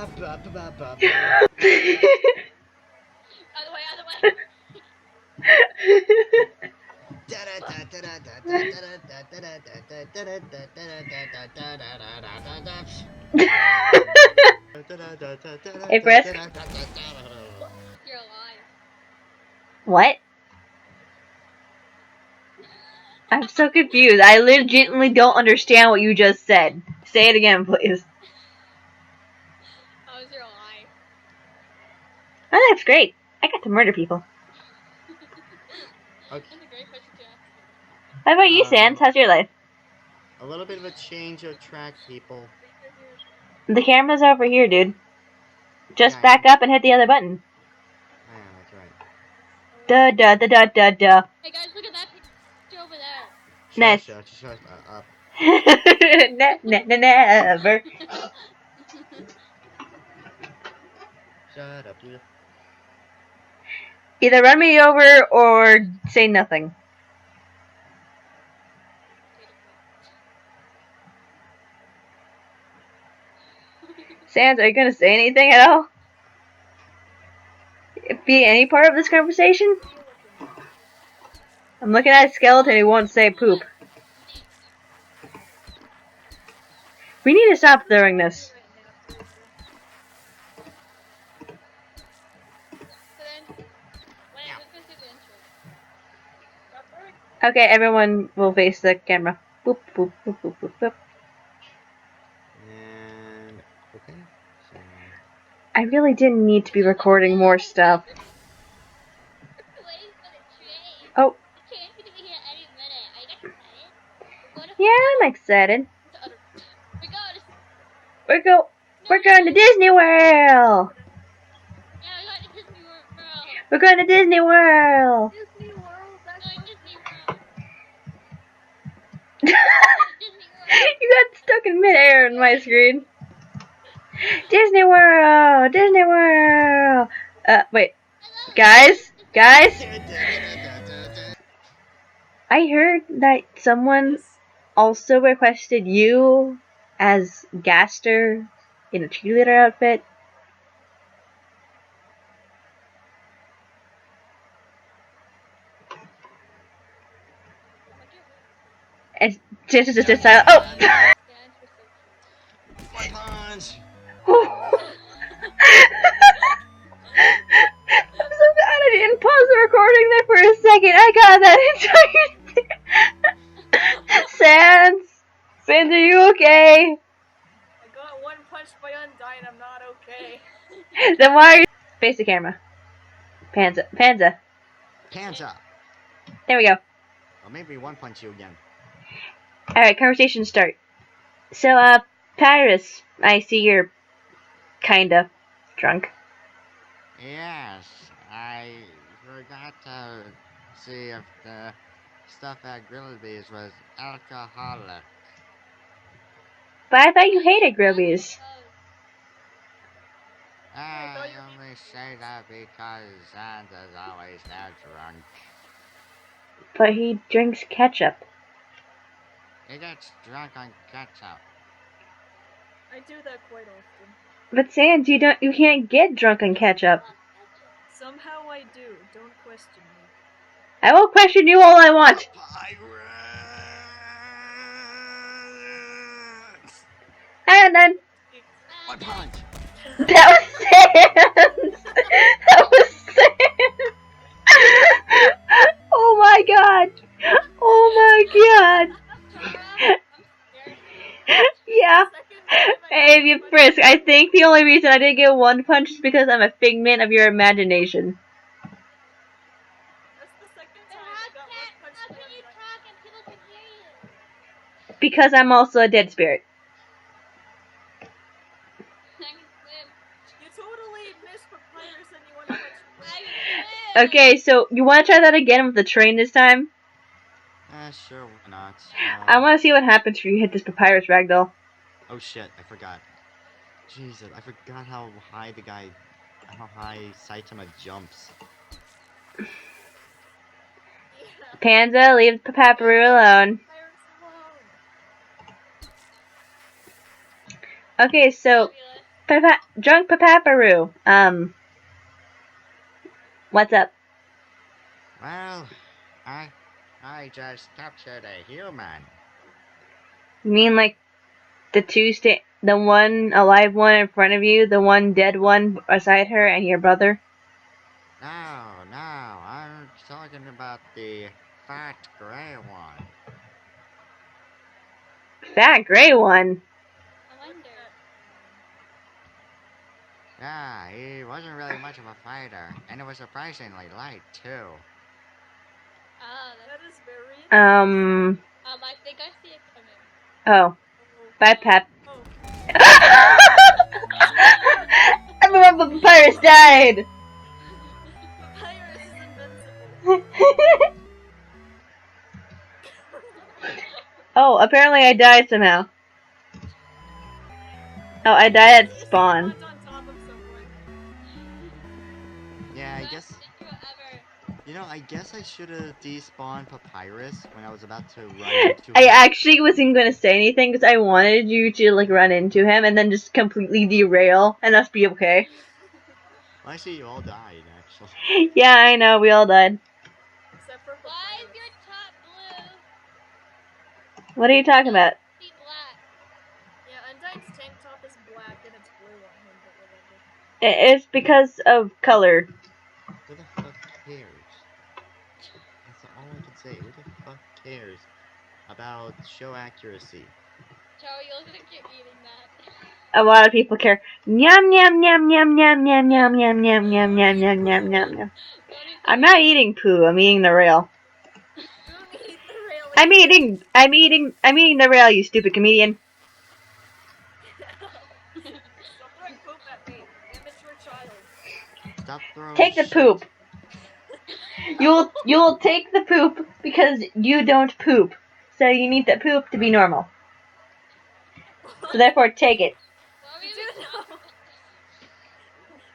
Other way, other way. Hey, Frisk. You're alive. What? I'm so confused. I legitimately don't understand what you just said. Say it again, please. How is your alive? Oh, that's great. I got to murder people. That's a great question to ask. How about you, Sans? How's your life? A little bit of a change of track, people. The camera's over here, dude. Just Yeah, back up and hit the other button. yeah, that's right. Duh, duh, duh, duh, duh, duh. Hey guys, look at that picture over there. Nice. Shut up. Never. Shut up, you. Either run me over or say nothing. Sans, are you gonna say anything at all? Be any part of this conversation? I'm looking at a skeleton who won't say poop. We need to stop doing this. So then, wait, let's go see the intro. Okay, everyone will face the camera. Boop, boop, boop, boop, boop, boop. And okay, so I really didn't need to be recording more stuff. Waiting for the train. Oh, The train's gonna be here any minute. Are you guys excited? We're going to yeah, I'm excited. We're going to We're going to Disney World. Yeah, we're going to Disney World. We're going to Disney World. Disney World. That's going to Disney World. You Disney World. got stuck in midair on my screen. Disney World. Disney World. Wait, guys. I heard that someone also requested you as Gaster in a cheerleader outfit. And just silent. Oh! one punch. I'm so glad I didn't pause the recording there for a second. I got that entire thing. Sans, are you okay? I got one punch by Undyne, I'm not okay. Then why are you... Face the camera. Panza. There we go. Or maybe one punch you again. Alright, conversation start. So, Pyrus, I see you're kinda drunk. Yes, I forgot to see if the stuff at Grillaby's was alcoholic. But I thought you hated Grillby's. I only say that because Santa's always that drunk. But he drinks ketchup. He gets drunk on ketchup. I do that quite often. But Sans, you can't get drunk on ketchup. Somehow I do, don't question me. I will question you all I want. Pirates! And then One punch! that was Sans. That was Sans. Oh my god. Oh my god. Yeah. Hey, you Frisk, I think the only reason I didn't get one punch is because I'm a figment of your imagination. That's the second time I got one punch by How can you Undyne. talk and people can hear you? Because I'm also a dead spirit. You totally missed Papyrus and you one punched me. Okay, so you want to try that again with the train this time? Sure, why not? I want to see what happens if you hit this Papyrus ragdoll. Oh shit, I forgot. Jesus, I forgot how high Saitama jumps. Panza, leave Papaparu alone. Okay, so Drunk Papaparoo. What's up? Well, I just captured a human. You mean like the one alive one in front of you, the one dead one beside her, and your brother? No, I'm talking about the fat gray one. Fat gray one. I wonder. Yeah, he wasn't really much of a fighter, and it was surprisingly light too. Ah, That that's. is very Um. I think I see it coming. Oh. Oh. Bye, Pep. Oh. Everyone but Papyrus died! Papyrus is invincible. Oh, apparently I died somehow. Oh, I died at You spawn. spawned on top of someone. Yeah, I What guess. did you ever? I guess I should have despawned Papyrus when I was about to run into I him. actually wasn't going to say anything because I wanted you to like run into him and then just completely derail and us be okay. Well, actually, you all died, actually. Yeah, I know, we all died. Except for Why is Papyrus. your top blue? What are you talking about? Be black. Yeah, Undyne's tank top is black and it's blue on him, but whatever. It's because of color. Who the fuck cares? That's all I can say. Who the fuck cares about show accuracy? Joey, you look like you're eating that. A lot of people care. Yum yum yum yum yum yum yum yum yum yum Don't yum eat yum yum poo. yum yum. Don't eat the I'm rail. not eating poo. I'm eating the rail. Don't eat the rail. I'm eating the rail. You stupid comedian. Stop throwing poop at me, immature child. Stop throwing Take the shit. poop. You'll take the poop because you don't poop. So you need the poop to be normal. So therefore, take it. Why were You you do even know. talking about this?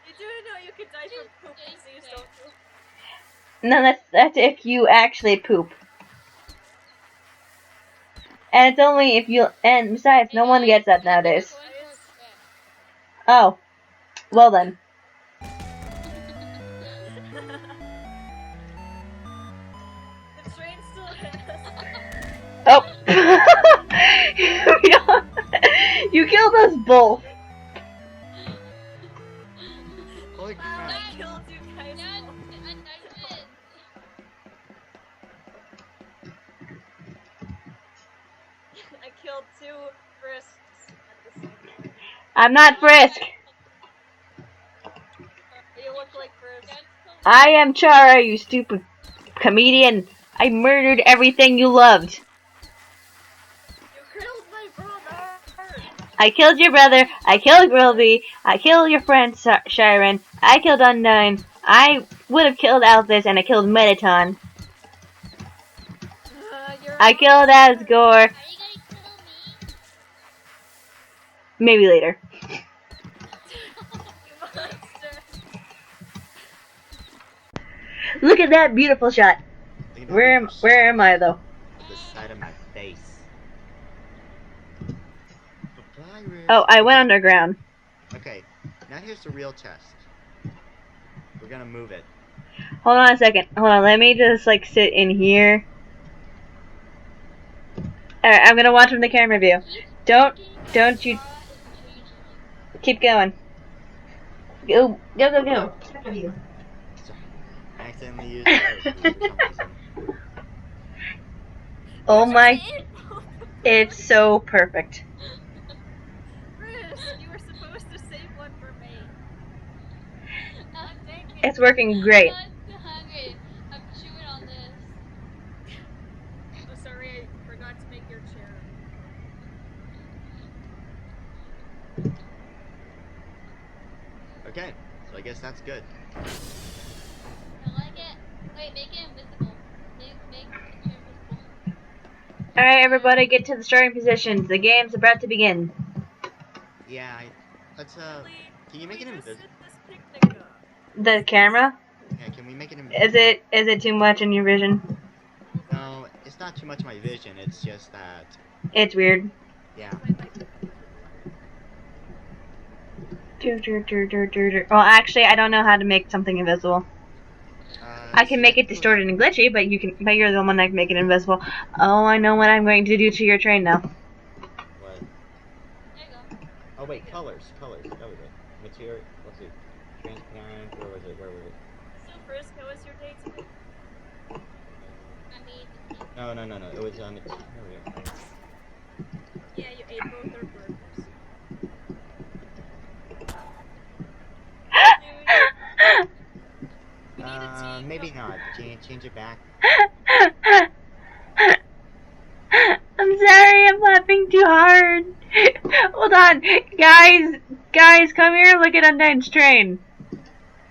You do know you could die from poop Just disease, say. don't you? No, that's if you actually poop. And it's only if you. And besides, Hey no one guys, gets that Hey I think we're nowadays. going for a guys. trip. Oh, well then. The train still has. Oh. You killed us both. Holy Wow, I crap. killed you guys Now both. Undyne wins. I killed two frisks at the same time. I'm not Frisk. You look like Frisk. I am Chara, you stupid comedian. I murdered everything you loved. You killed my brother! I killed your brother. I killed Grilby. I killed your friend Sharon. I killed Undyne. I would have killed Alphys, and I killed Metaton. You're a I killed monster! Asgore. Are you gonna kill me? Maybe later. You monster! Look at that beautiful shot. Look at that Where beautiful am Where shot am I though? of the side of my face. Papyrus. Oh, I went Okay, underground. okay. Now here's the real test. We're gonna move it. Hold on a second. Hold on. Let me just like sit in here. All right, I'm gonna watch from the camera view. Keep Don't thinking don't you Chara is a changeling. keep going. Go go go go. Sorry. I accidentally used arrow keys for some reason. Oh You just my! ate both of them! It's so perfect. Frisk, you were supposed to save one for me. God dang it. It's working great. I'm so hungry. I'm chewing on this. Oh, sorry, I forgot to make your chair. Okay, so I guess that's good. I like it. Wait, make it invisible. Make the chair invisible. All right, everybody, get to the starting positions. The game's about to begin. Yeah, let's Really? can you make We it just invisible? set this picnic up. The camera? Yeah, can we make it Is it too much in your vision? Hold on. No, it's not too much my vision. It's just that It's weird. yeah. My mic is invisible. Well, actually, I don't know how to make something invisible. I can See, make it distorted and glitchy, but you're the one that can make it invisible. Oh, I know what I'm going to do to your train now. What? There you go. Oh wait, colors. That was it. Material. Let's see. Transparent. Where was it? So, Frisk, how was your day today? I made the cake. No. It was material. Yeah, you ate both our burgers. Dude, we need a Maybe teacup. not. Change it back. I'm sorry, I'm laughing too hard. Hold on, guys, come here. Look at Undyne's train.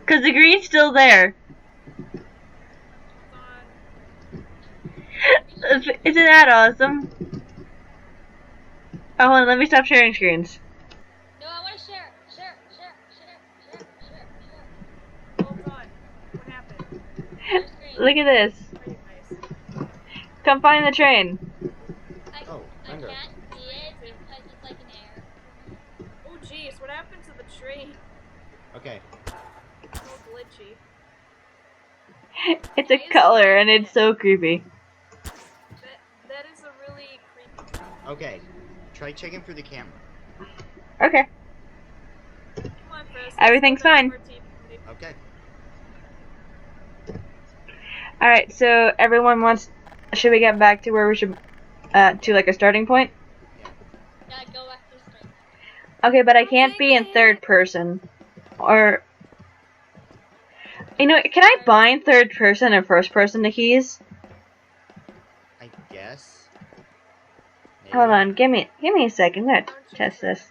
Cause the green's still there. Hold on. Isn't that awesome? Oh, hold on, let me stop sharing screens. No, I want to share. Share. Hold on. What happened? Share screen. Look at this. Where are you guys? Come find the train. Oh, I Under. can't see Trying it to. because it's like an error for me. Oh, jeez, what happened to the train? Okay. It's all glitchy. It's a Why is the color train and it's dead? so creepy. That is a really creepy train. Okay. Try checking through the camera. Okay, Come on, Frisk. everything's Let's go back fine. to our team meeting. Okay. Alright, so everyone wants. Should we get back to where we should. To like a starting point? Yeah. Yeah, go back to straight. Okay, but I Oh, can't dang be in it. third person. Or. You know, can I bind third person and first person to keys? I guess. Maybe. Hold on, give me a second. Let's Don't you test try. this.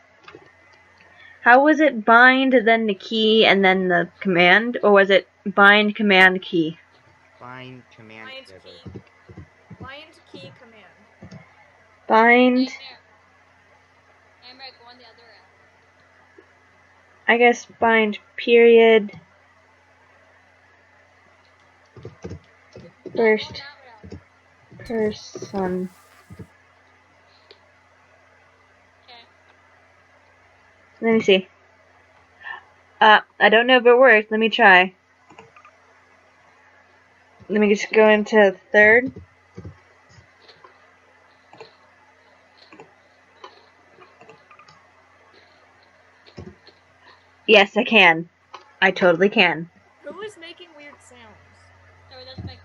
How was it bind, then the key, and then the command? Or was it bind, command, key? Bind command Bind whatever. key. Bind key command. Bind, Amber, go on the other end. I guess bind period, No, go on first that route. person. Okay. Let me see. I don't know if it works. Let me try. Let me just go into third. Yes, I can. I totally can. Who is making weird sounds? Sorry, that's my.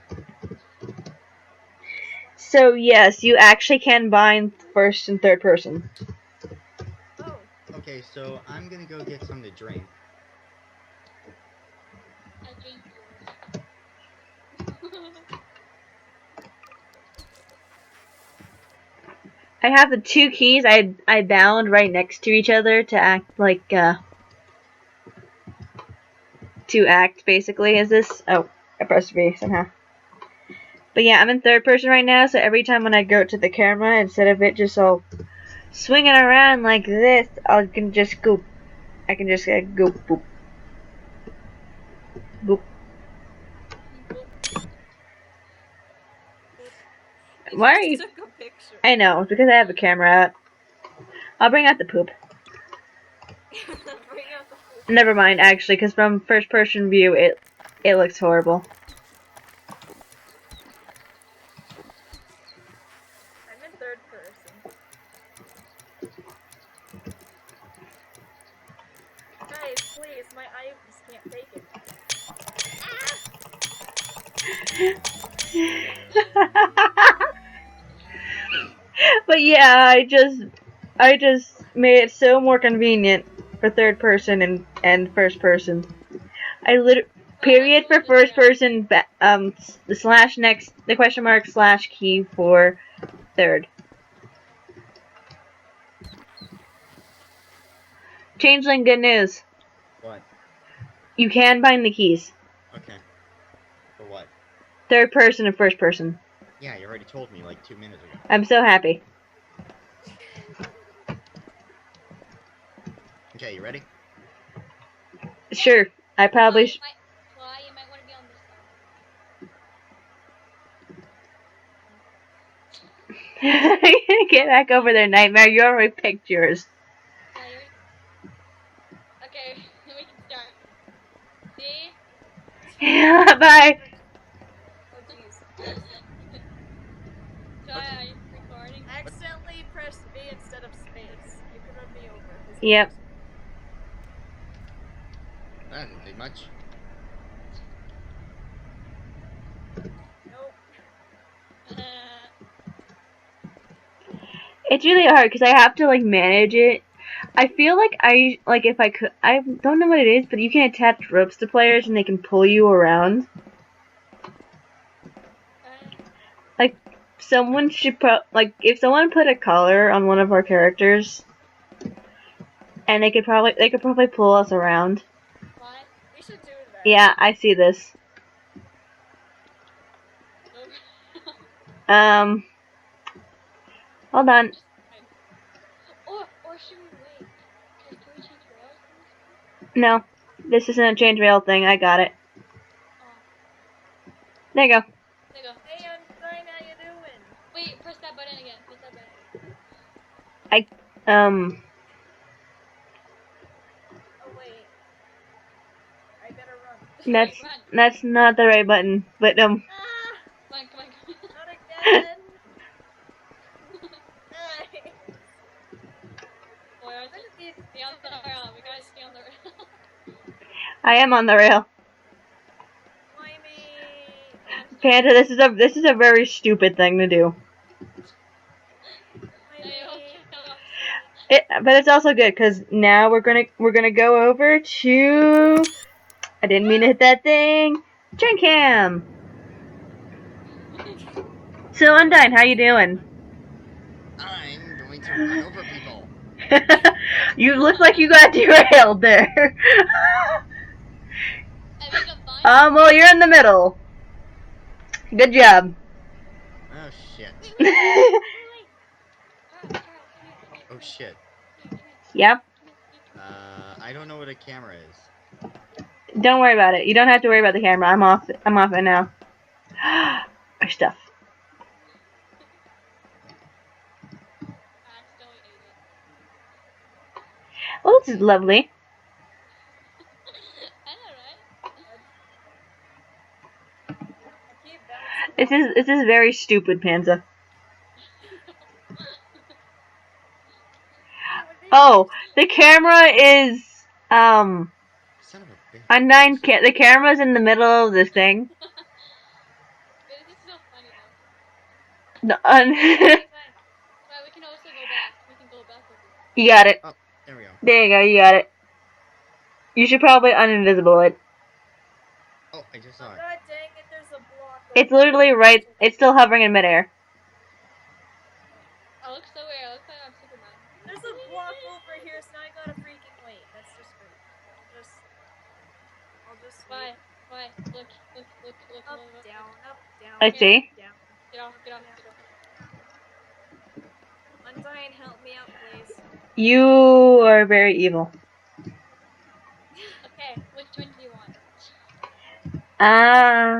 So yes, you actually can bind first and third person. Oh. Okay, so I'm gonna go get something to drink. I drink yours. I have the two keys I bound right next to each other to act like to act basically as this. Oh, I pressed V somehow. But yeah, I'm in third person right now, so every time when I go to the camera, instead of it just all swinging around like this, I can just go. I can just go boop, boop. Boop. Boop. He Why are just you? took a picture. I know, because I have a camera out. I'll bring out the poop. Bring out the poop. Never mind, actually, because from first person view, it looks horrible. I'm in third person. Guys, please, my eyes can't take it. But yeah, I just made it so more convenient for third person and first person. I period for first person, the slash next, the question mark slash key for third. Changeling, good news. What? You can bind the keys. Okay. For what? Third person and first person. Yeah, you already told me like 2 minutes ago. I'm so happy. Okay, you ready? Sure, I probably. You might want to be on this side. Get back over there, Nightmare. You already picked yours. Yeah, you're. Okay, we can start. See? Bye. Oh jeez. Joy, are you recording? I accidentally pressed V instead of space. You can run me over because Yep. That didn't take much. Nope. It's really hard because I have to like manage it. I feel like if I could, I don't know what it is, but you can attach ropes to players and they can pull you around. Like someone should put if someone put a collar on one of our characters, and they could probably pull us around. Why? We should do that. Yeah, I see this. Hold on. Or should we wait? Can we change rails in this one? No, this isn't a change rail thing. I got it. Oh, There you go. there you go. Hey, Undyne, how you doing? Wait, press that button again. Press that button. Oh wait. I better run. That's Wait, run. that's not the right button, but Ah! Come on, come on, come on. Not again! Nice! Boy, When did these stay on the rail. We gotta stay on the rail. I am on the rail. Fly me! Oh, Panda, this is a very stupid thing to do. fly Hey, me! But it's also good because now we're gonna go over to. I didn't mean to hit that thing. Train cam. So Undyne, how you doing? I'm going to run over people. You look like you got derailed there. And we can find Well, you're in the middle. Good job. Oh shit. Wait. Carl, come here, come here. Oh shit. Come here. Yep. I don't know what a camera is. Don't worry about it. You don't have to worry about the camera. I'm off it now. Our stuff. I accidentally ate it. Well, this is lovely. I know, right? I keep bouncing. This is very stupid, Panza. Hey, what are you Oh, doing? the camera is Son of a bitch. Undyne. The camera's in the middle of this thing. This is so funny though. The Right, we can also go back. We can go back over. You got it. Oh, there we go. There you go. You got it. You should probably uninvisible it. Oh, I just Oh saw it. god dang it, there's a block over It's literally here. right. It's still hovering in midair. I look so weird. I look like I'm Superman. There's a block over here, so now I gotta freaking wait. That's just great. I'll just wait. Why? Look. Up, down, up, down. I see. Down. Get off. Undyne, help me out, please. You are very evil. Okay, which one do you want?